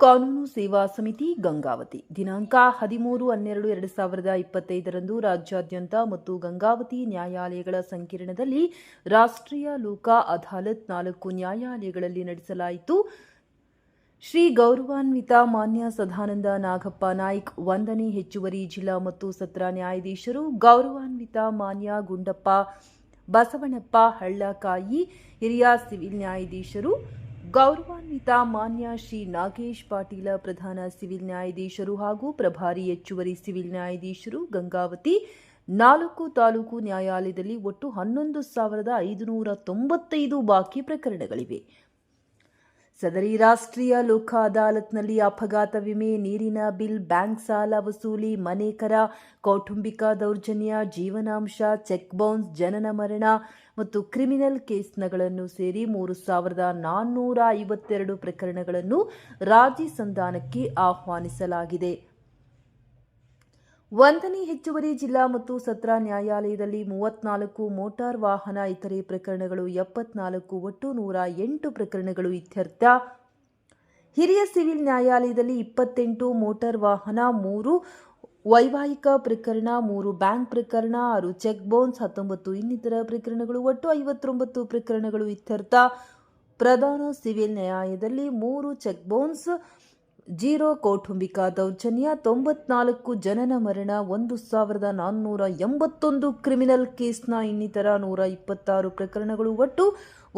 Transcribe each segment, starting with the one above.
ಕಾನೂನು ಸೇವಾ ಸಮಿತಿ ಗಂಗಾವತಿ ದಿನಾಂಕ 13/12/2025 ರಾಜ್ಯಾದ್ಯಂತ ಮತ್ತು ಗಂಗಾವತಿ ನ್ಯಾಯಾಲಯಗಳ ಸಂಕೀರ್ಣದಲ್ಲಿ ರಾಷ್ಟ್ರೀಯ ಲೋಕ ಅದಾಲತ್ 4 ನ್ಯಾಯಾಲಯಗಳಲ್ಲಿ ನಡೆಸಲಾಯಿತು. ಶ್ರೀ ಗೌರವಾನ್ವಿತ ಮಾನ್ಯ ಸದಾನಂದ ನಾಗಪ್ಪ ನಾಯ್ಕ್, 1ನೇ ಹೆಚ್ಚುವರಿ ಜಿಲ್ಲಾ ಮತ್ತು ಸತ್ರ ನ್ಯಾಯಾಧೀಶರು, ಗೌರವಾನ್ವಿತ ಮಾನ್ಯ ಗುಂಡಪ್ಪ ಬಸವಣ್ಣಪ್ಪ ಹಳ್ಳಕಾಯಿ, ಹಿರಿಯ ಸಿವಿಲ್ ನ್ಯಾಯಾಧೀಶರು, ಗೌರವಾನ್ವಿತ ಮಾನ್ಯ ಶ್ರೀ ನಾಗೇಶ್ ಪಾಟೀಲ, ಪ್ರಧಾನ ಸಿವಿಲ್ ನ್ಯಾಯಾಧೀಶರು ಹಾಗೂ ಪ್ರಭಾರಿ ಹೆಚ್ಚುವರಿ ಸಿವಿಲ್ ನ್ಯಾಯಾಧೀಶರು, ಗಂಗಾವತಿ 4 ತಾಲೂಕು ನ್ಯಾಯಾಲಯದಲ್ಲಿ ಒಟ್ಟು 11,595 ಬಾಕಿ ಪ್ರಕರಣಗಳಿವೆ. ಸದರಿ ರಾಷ್ಟ್ರೀಯ ಲೋಕ ಅದಾಲತ್ನಲ್ಲಿ ಅಪಘಾತ ವಿಮೆ, ನೀರಿನ ಬಿಲ್, ಬ್ಯಾಂಕ್ ಸಾಲ ವಸೂಲಿ, ಮನೆ ಕರ, ಕೌಟುಂಬಿಕ ದೌರ್ಜನ್ಯ, ಜೀವನಾಂಶ, ಚೆಕ್ ಬೌನ್ಸ್, ಜನನ ಮರಣ ಮತ್ತು ಕ್ರಿಮಿನಲ್ ಕೇಸ್ಗಳನ್ನು ಸೇರಿ 3,452 ಪ್ರಕರಣಗಳನ್ನು ರಾಜಿ ಸಂಧಾನಕ್ಕೆ ಆಹ್ವಾನಿಸಲಾಗಿದೆ. 1ನೇ ಹೆಚ್ಚುವರಿ ಜಿಲ್ಲಾ ಮತ್ತು ಸತ್ರ ನ್ಯಾಯಾಲಯದಲ್ಲಿ 34 ಮೋಟಾರ್ ವಾಹನ ಇತರೆ ಪ್ರಕರಣಗಳು 74, ಒಟ್ಟು 108 ಪ್ರಕರಣಗಳು ಇತ್ಯರ್ಥ. ಹಿರಿಯ ಸಿವಿಲ್ ನ್ಯಾಯಾಲಯದಲ್ಲಿ 28 ಮೋಟಾರ್ ವಾಹನ, 3 ವೈವಾಹಿಕ ಪ್ರಕರಣ, 3 ಬ್ಯಾಂಕ್ ಪ್ರಕರಣ, 6 ಚೆಕ್ ಬೌನ್ಸ್, 19 ಇನ್ನಿತರ ಪ್ರಕರಣಗಳು, ಒಟ್ಟು 59 ಪ್ರಕರಣಗಳು ಇತ್ಯರ್ಥ. ಪ್ರಧಾನ ಸಿವಿಲ್ ನ್ಯಾಯಾಲಯದಲ್ಲಿ 3 ಚೆಕ್ ಬೌನ್ಸ್, 0 ಕೌಟುಂಬಿಕ ದೌರ್ಜನ್ಯ, 94 ಜನನ ಮರಣ, 1,481 ಕ್ರಿಮಿನಲ್ ಕೇಸ್ನ ಇನ್ನಿತರ 126 ಪ್ರಕರಣಗಳು, ಒಟ್ಟು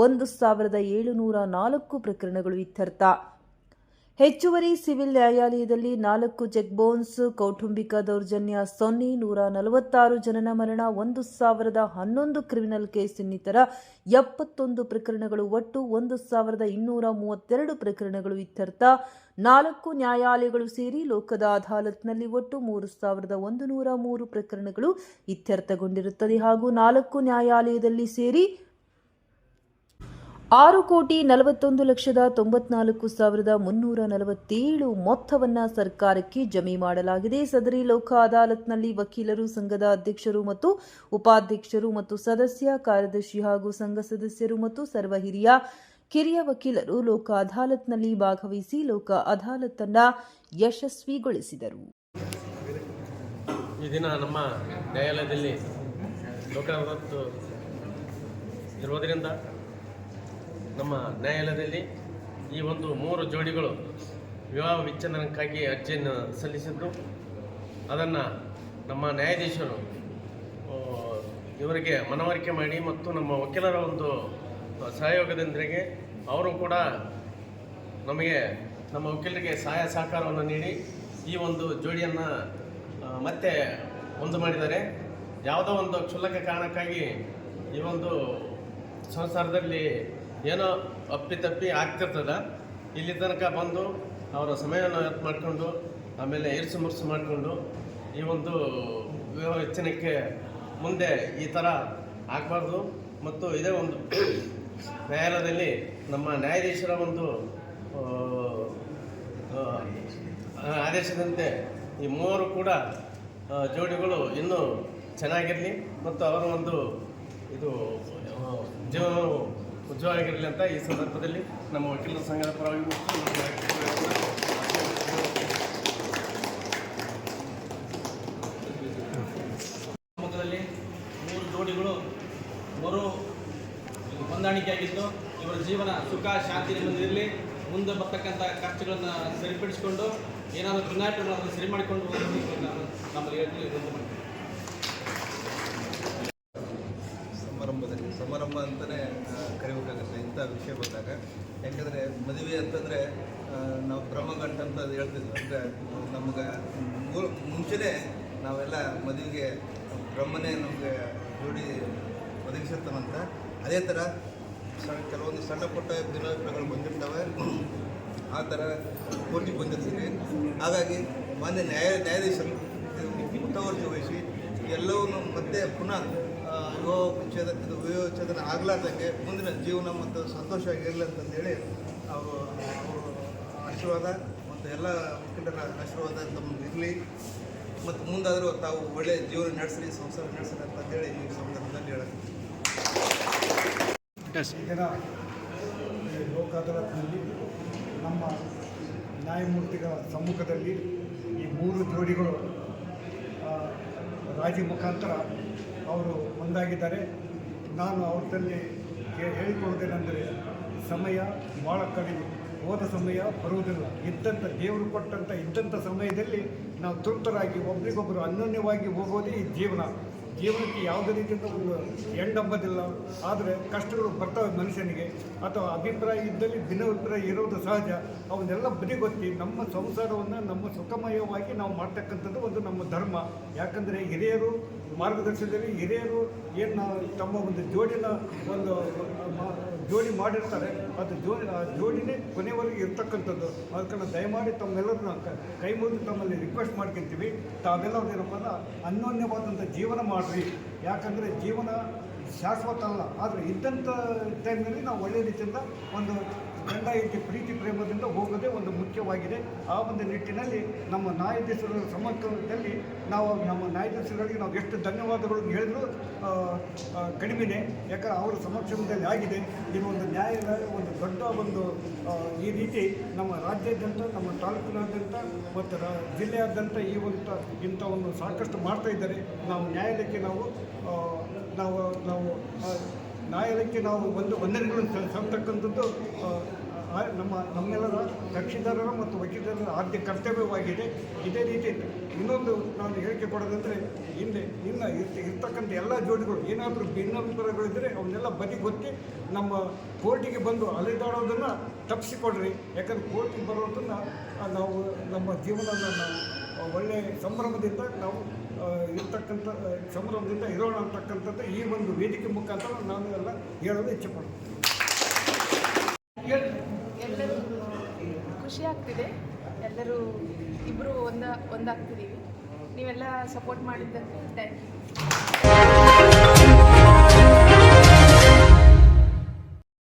1,704 ಪ್ರಕರಣಗಳು ಇತ್ಯರ್ಥ. ಹೆಚ್ಚುವರಿ ಸಿವಿಲ್ ನ್ಯಾಯಾಲಯದಲ್ಲಿ 4 ಚೆಕ್ ಬೌನ್ಸ್, ಕೌಟುಂಬಿಕ ದೌರ್ಜನ್ಯ 0, 146 ಜನನ ಮರಣ, 1,011 ಕ್ರಿಮಿನಲ್ ಕೇಸ್ ಇನ್ನಿತರ 71 ಪ್ರಕರಣಗಳು, ಒಟ್ಟು 1,232 ಪ್ರಕರಣಗಳು ಇತ್ಯರ್ಥ. 4 ನ್ಯಾಯಾಲಯಗಳು ಸೇರಿ ಲೋಕದ ಅದಾಲತ್ನಲ್ಲಿ ಒಟ್ಟು 3,103 ಪ್ರಕರಣಗಳು ಇತ್ಯರ್ಥಗೊಂಡಿರುತ್ತದೆ ಹಾಗೂ 4 ನ್ಯಾಯಾಲಯದಲ್ಲಿ ಸೇರಿ 6,41,94,347 ಮೊತ್ತವನ್ನು ಸರ್ಕಾರಕ್ಕೆ ಜಮೆ ಮಾಡಲಾಗಿದೆ. ಸದರಿ ಲೋಕ ಅದಾಲತ್ನಲ್ಲಿ ವಕೀಲರು ಸಂಘದ ಅಧ್ಯಕ್ಷರು ಮತ್ತು ಉಪಾಧ್ಯಕ್ಷರು ಮತ್ತು ಸದಸ್ಯ ಕಾರ್ಯದರ್ಶಿ ಹಾಗೂ ಸಂಘ ಸದಸ್ಯರು ಮತ್ತು ಸರ್ವ ಕಿರಿಯ ವಕೀಲರು ಲೋಕ ಅದಾಲತ್ನಲ್ಲಿ ಭಾಗವಹಿಸಿ ಲೋಕ ಅದಾಲತನ್ನು ಯಶಸ್ವಿಗೊಳಿಸಿದರು. ಈ ದಿನ ನಮ್ಮ ನ್ಯಾಯಾಲಯದಲ್ಲಿ ಲೋಕ ಅದಾಲತ್ ಇರುವುದರಿಂದ ನಮ್ಮ ನ್ಯಾಯಾಲಯದಲ್ಲಿ ಈ ಒಂದು 3 ಜೋಡಿಗಳು ವಿವಾಹ ವಿಚ್ಛೇದನಕ್ಕಾಗಿ ಅರ್ಜಿಯನ್ನು ಸಲ್ಲಿಸಿದ್ದು, ಅದನ್ನು ನಮ್ಮ ನ್ಯಾಯಾಧೀಶರು ಇವರಿಗೆ ಮನವರಿಕೆ ಮಾಡಿ ಮತ್ತು ನಮ್ಮ ವಕೀಲರ ಒಂದು ಸಹಯೋಗದೊಂದಿಗೆ ಅವರು ಕೂಡ ನಮಗೆ ನಮ್ಮ ವಕೀಲರಿಗೆ ಸಹಾಯ ಸಹಕಾರವನ್ನು ನೀಡಿ ಈ ಒಂದು ಜೋಡಿಯನ್ನು ಮತ್ತೆ ಒಂದು ಮಾಡಿದ್ದಾರೆ. ಯಾವುದೋ ಒಂದು ಕ್ಷುಲ್ಲಕ ಕಾರಣಕ್ಕಾಗಿ ಈ ಒಂದು ಸಂಸಾರದಲ್ಲಿ ಏನೋ ಅಪ್ಪಿತಪ್ಪಿ ಆಗ್ತಿರ್ತದೆ. ಇಲ್ಲಿ ತನಕ ಬಂದು ಅವರ ಸಮಯವನ್ನು ವ್ಯರ್ಥ ಮಾಡಿಕೊಂಡು ಆಮೇಲೆ ಇರಿಸು ಮುರಿಸು ಮಾಡಿಕೊಂಡು ಈ ಒಂದು ವಿವಾಹ ವಿಚ್ಛೇದನಕ್ಕೆ ಮುಂದೆ ಈ ಥರ ಆಗಬಾರ್ದು ಮತ್ತು ಇದೇ ಒಂದು ನ್ಯಾಯಾಲಯದಲ್ಲಿ ನಮ್ಮ ನ್ಯಾಯಾಧೀಶರ ಒಂದು ಆದೇಶದಂತೆ ಈ 3 ಕೂಡ ಜೋಡಿಗಳು ಇನ್ನೂ ಚೆನ್ನಾಗಿರಲಿ ಮತ್ತು ಅವರ ಒಂದು ಇದು ಜೀವನವು ಉಜ್ವಲವಾಗಿರಲಿ ಅಂತ ಈ ಸಂದರ್ಭದಲ್ಲಿ ನಮ್ಮ ವಕೀಲರ ಸಂಘದ ಪರವಾಗಿ ಮೊದಲಲ್ಲಿ 3 ಜೋಡಿಗಳು ಹೊಂದಾಣಿಕೆಯಾಗಿದ್ದು ಇವರ ಜೀವನ ಸುಖ ಶಾಂತಿ ನೆಮ್ಮದಿಯಲ್ಲಿ ಮುಂದೆ ಬರ್ತಕ್ಕಂಥ ಕಷ್ಟಗಳನ್ನು ಸರಿಪಡಿಸಿಕೊಂಡು ಏನಾದರೂ ಭಿನ್ನಾಭಿಪ್ರಾಯಗಳನ್ನು ಸರಿ ಮಾಡಿಕೊಂಡು ನಮ್ಮಲ್ಲಿ ಹೇಳ್ತೀವಿ. ಸಮಾರಂಭ ಅಂತಲೇ ಕರಿಬೇಕಾಗುತ್ತೆ ಇಂಥ ವಿಷಯ ಬಂದಾಗ. ಯಾಕೆಂದರೆ ಮದುವೆ ಅಂತಂದರೆ ನಾವು ಬ್ರಹ್ಮಗಂಟ ಅಂತ ಹೇಳ್ತಿದ್ವಿ. ಅಂದರೆ ನಮ್ಗೆ ಮುಂಚೆನೇ ನಾವೆಲ್ಲ ಮದುವೆಗೆ ಬ್ರಹ್ಮನೇ ನಮಗೆ ಜೋಡಿ ಒದಗಿಸಿರ್ತಾನಂತ. ಅದೇ ಥರ ಕೆಲವೊಂದು ಸಣ್ಣ ಪುಟ್ಟ ಭಿನ್ನಾಭಿಪ್ರಾಯಗಳು ಬಂದಿರ್ತವೆ. ಆ ಥರ ಕೋರ್ಟಿಗೆ ಬಂದಿರ್ತೀವಿ. ಹಾಗಾಗಿ ಮಾನ್ಯ ನ್ಯಾಯಾಧೀಶರು ಮುತುವರ್ಜಿ ವಹಿಸಿ ಎಲ್ಲವನ್ನೂ ಮತ್ತೆ ಪುನಃ ವಿವಾಹ ವಿಚ್ಛೇದನ ಆಗಲಾರ್ದಂಗೆ ಮುಂದಿನ ಜೀವನ ಮತ್ತು ಸಂತೋಷವಾಗಿರಲಿ ಅಂತಂದೇಳಿ ಅವರು ಆಶೀರ್ವಾದ ಮತ್ತು ಎಲ್ಲ ವಕೀಲರ ಆಶೀರ್ವಾದ ತಮಗೆ ಇರಲಿ ಮತ್ತು ಮುಂದಾದರೂ ತಾವು ಒಳ್ಳೆಯ ಜೀವನ ನಡೆಸಲಿ, ಸಂಸಾರ ನಡೆಸಲಿ ಅಂತಂದೇಳಿ ಈ ಸಂದರ್ಭದಲ್ಲಿ ಹೇಳಕ್ಕೆ ಲೋಕ ಅದಾಲತ್ನಲ್ಲಿ ನಮ್ಮ ನ್ಯಾಯಮೂರ್ತಿಗಳ ಸಮ್ಮುಖದಲ್ಲಿ ಈ 3 ಜೋಡಿಗಳು ರಾಜಿ ಮುಖಾಂತರ ಅವರು ಒಂದಾಗಿದ್ದಾರೆ. ನಾನು ಅವ್ರದಲ್ಲಿ ಹೇಳಿಕೊಳ್ಳುವುದೇನೆಂದರೆ, ಸಮಯ ಭಾಳ ಕಡಿಮೆ, ಹೋದ ಸಮಯ ಬರುವುದಿಲ್ಲ. ದೇವರು ಇದ್ದಂಥ ಸಮಯದಲ್ಲಿ ನಾವು ತೃಪ್ತರಾಗಿ ಒಬ್ರಿಗೊಬ್ಬರು ಅನ್ಯೋನ್ಯವಾಗಿ ಹೋಗೋದೇ ಈ ಜೀವನಕ್ಕೆ ಯಾವುದೇ ರೀತಿಯಿಂದ ಒಂದು ಎಂಡಂಬದಿಲ್ಲ. ಆದರೆ ಕಷ್ಟಗಳು ಬರ್ತವೆ ಮನುಷ್ಯನಿಗೆ, ಅಥವಾ ಅಭಿಪ್ರಾಯ ಇದ್ದಲ್ಲಿ ಭಿನ್ನಾಭಿಪ್ರಾಯ ಇರೋದು ಸಹಜ. ಅವನ್ನೆಲ್ಲ ಬದಿಗೊತ್ತಿ ನಮ್ಮ ಸಂಸಾರವನ್ನು ನಮ್ಮ ಸುಖಮಯವಾಗಿ ನಾವು ಮಾಡ್ತಕ್ಕಂಥದ್ದು ಒಂದು ನಮ್ಮ ಧರ್ಮ. ಯಾಕಂದರೆ ಹಿರಿಯರು ಮಾರ್ಗದರ್ಶನದಲ್ಲಿ ಹಿರಿಯರು ಏನು ತಮ್ಮ ಒಂದು ಜೋಡಿ ಮಾಡಿರ್ತಾರೆ, ಅದು ಜೋಡಿನೇ ಕೊನೆವರೆಗೆ ಇರ್ತಕ್ಕಂಥದ್ದು. ಅದಕ್ಕೆ ದಯಮಾಡಿ ತಮ್ಮೆಲ್ಲರನ್ನ ಕೈ ಮುಗಿದು ತಮ್ಮಲ್ಲಿ ರಿಕ್ವೆಸ್ಟ್ ಮಾಡ್ಕೊತೀವಿ, ತಾವೆಲ್ಲ ಏನಪ್ಪ ಅಂದ್ರೆ ಅನ್ಯೋನ್ಯವಾದಂಥ ಜೀವನ ಮಾಡಿರಿ. ಯಾಕಂದರೆ ಜೀವನ ಶಾಶ್ವತ ಅಲ್ಲ. ಆದರೆ ಇದ್ದಂಥ ಟೈಮ್ನಲ್ಲಿ ನಾವು ಒಳ್ಳೆಯ ರೀತಿಯಿಂದ ಒಂದು ಗಂಡ ಹೆಂಡತಿ ಪ್ರೀತಿ ಪ್ರೇಮದಿಂದ ಹೋಗೋದೇ ಒಂದು ಮುಖ್ಯವಾಗಿದೆ. ಆ ಒಂದು ನಿಟ್ಟಿನಲ್ಲಿ ನಮ್ಮ ನ್ಯಾಯಾಧೀಶರ ಸಮಕ್ಷಮದಲ್ಲಿ ನಮ್ಮ ನ್ಯಾಯಾಧೀಶರಿಗೆ ನಾವು ಎಷ್ಟು ಧನ್ಯವಾದಗಳನ್ನು ಹೇಳಿದ್ರು ಕಡಿಮೆನೇ. ಯಾಕಂದರೆ ಅವರ ಸಮಕ್ಷಮದಲ್ಲಿ ಆಗಿದೆ. ಇದು ಒಂದು ನ್ಯಾಯಾಲಯ ಒಂದು ದೊಡ್ಡ ಈ ರೀತಿ ನಮ್ಮ ರಾಜ್ಯಾದ್ಯಂತ, ನಮ್ಮ ತಾಲೂಕಿನಾದ್ಯಂತ ಮತ್ತು ಜಿಲ್ಲೆಯಾದ್ಯಂತ ಇಂಥ ಒಂದು ಸಾಕಷ್ಟು ಮಾಡ್ತಾ ಇದ್ದಾರೆ. ನಾವು ನ್ಯಾಯಾಲಯಕ್ಕೆ ನಾವು ಒಂದು ವಂದನೆಗಳನ್ನು ಸಲ್ಲಿಸ್ತಕ್ಕಂಥದ್ದು ನಮ್ಮೆಲ್ಲರ ಕಕ್ಷಿದಾರರ ಮತ್ತು ವಕೀಲರ ಆದ್ಯ ಕರ್ತವ್ಯವಾಗಿದೆ. ಇದೇ ರೀತಿ ಇನ್ನೊಂದು ನಾನು ಹೇಳಿಕೆ ಕೊಡೋದಂದರೆ, ಇನ್ನು ಇರ್ತಕ್ಕಂಥ ಎಲ್ಲ ಜೋಡಿಗಳು ಏನಾದರೂ ಭಿನ್ನಾಭಿಪ್ರಾಯಗಳಿದ್ದರೆ ಅವನ್ನೆಲ್ಲ ಬದಿಗೊತ್ತಿ ನಮ್ಮ ಕೋರ್ಟಿಗೆ ಬಂದು ಅಲೆದಾಡೋದನ್ನು ತಪ್ಪಿಸಿಕೊಡ್ರಿ. ಯಾಕಂದರೆ ಕೋರ್ಟಿಗೆ ಬರೋದನ್ನು ನಾವು ನಮ್ಮ ಜೀವನದ ಒಳ್ಳೆಯ ಸಂಭ್ರಮದಿಂದ ನಾವು ಸಂಭ್ರಮದಿಂದ ಇರೋಣ ಅಂತಕ್ಕಂಥದ್ದು ಈ ಒಂದು ವೇದಿಕೆ ಮುಖಾಂತರ ನಾನು ಎಲ್ಲ ಹೇಳೋದು ಇಚ್ಛೆಪಡ್ತೀನಿ. ಎಲ್ಲರೂ ಖುಷಿ ಆಗ್ತಿದೆ. ಎಲ್ಲರೂ ಇಬ್ಬರು ಒಂದಾಗ್ತಿದ್ದೀವಿ. ನೀವೆಲ್ಲ ಸಪೋರ್ಟ್ ಮಾಡಿದ್ದಕ್ಕೆ ಥ್ಯಾಂಕ್ ಯು.